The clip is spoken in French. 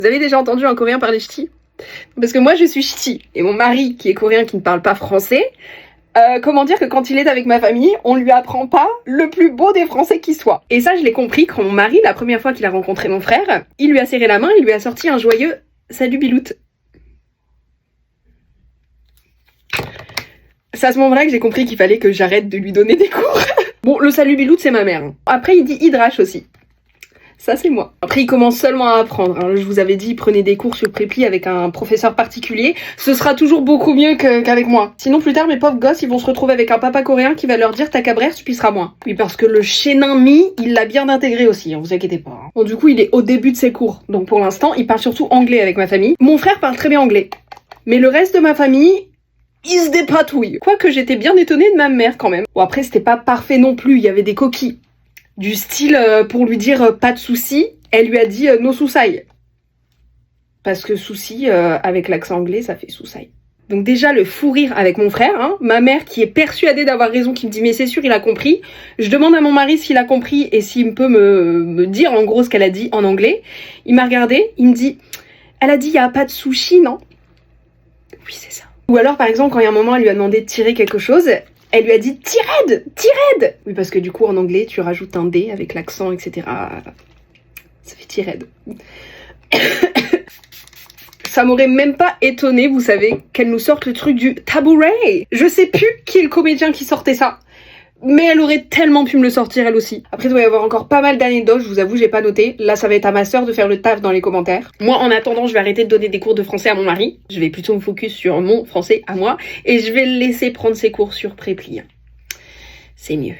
Vous avez déjà entendu un coréen parler ch'ti? Parce que moi je suis ch'ti, et mon mari qui est coréen qui ne parle pas français, comment dire que quand il est avec ma famille, on lui apprend pas le plus beau des français qui soit. Et ça je l'ai compris quand mon mari, la première fois qu'il a rencontré mon frère, il lui a serré la main, il lui a sorti un joyeux « Salut Biloute ». C'est à ce moment-là que j'ai compris qu'il fallait que j'arrête de lui donner des cours. Bon, le salut Biloute c'est ma mère. Après il dit Hydrache aussi. Ça, c'est moi. Après, il commence seulement à apprendre. Hein. Je vous avais dit, prenez des cours sur Prépli avec un professeur particulier. Ce sera toujours beaucoup mieux qu'avec moi. Sinon, plus tard, mes pauvres gosses, ils vont se retrouver avec un papa coréen qui va leur dire « Ta cabrère, tu pisseras moins ». Oui, parce que le chénin mi, il l'a bien intégré aussi, hein, vous inquiétez pas. Hein. Bon, du coup, il est au début de ses cours. Donc, pour l'instant, il parle surtout anglais avec ma famille. Mon frère parle très bien anglais. Mais le reste de ma famille... il se dépatouille. Quoique, j'étais bien étonnée de ma mère, quand même. Bon, après, c'était pas parfait non plus. Il y avait des coquilles. Du style, pour lui dire pas de soucis, elle lui a dit no soucis. Parce que soucis, avec l'accent anglais, ça fait soucis. Donc déjà, le fou rire avec mon frère, hein, ma mère qui est persuadée d'avoir raison, qui me dit mais c'est sûr, il a compris. Je demande à mon mari s'il a compris et s'il peut me dire en gros ce qu'elle a dit en anglais. Il m'a regardé, il me dit, elle a dit il y a pas de sushi, non? Oui, c'est ça. Ou alors, par exemple, quand il y a un moment, elle lui a demandé de tirer quelque chose, elle lui a dit « Tired ! Tired !» Oui, parce que du coup, en anglais, tu rajoutes un D avec l'accent, etc. Ça fait tired. Ça m'aurait même pas étonné, vous savez, qu'elle nous sorte le truc du tabouret. Je sais plus qui est le comédien qui sortait ça. Mais elle aurait tellement pu me le sortir elle aussi. Après, il doit y avoir encore pas mal d'anecdotes, je vous avoue, j'ai pas noté. Là, ça va être à ma sœur de faire le taf dans les commentaires. Moi, en attendant, je vais arrêter de donner des cours de français à mon mari. Je vais plutôt me focus sur mon français à moi. Et je vais le laisser prendre ses cours sur Prépli. C'est mieux.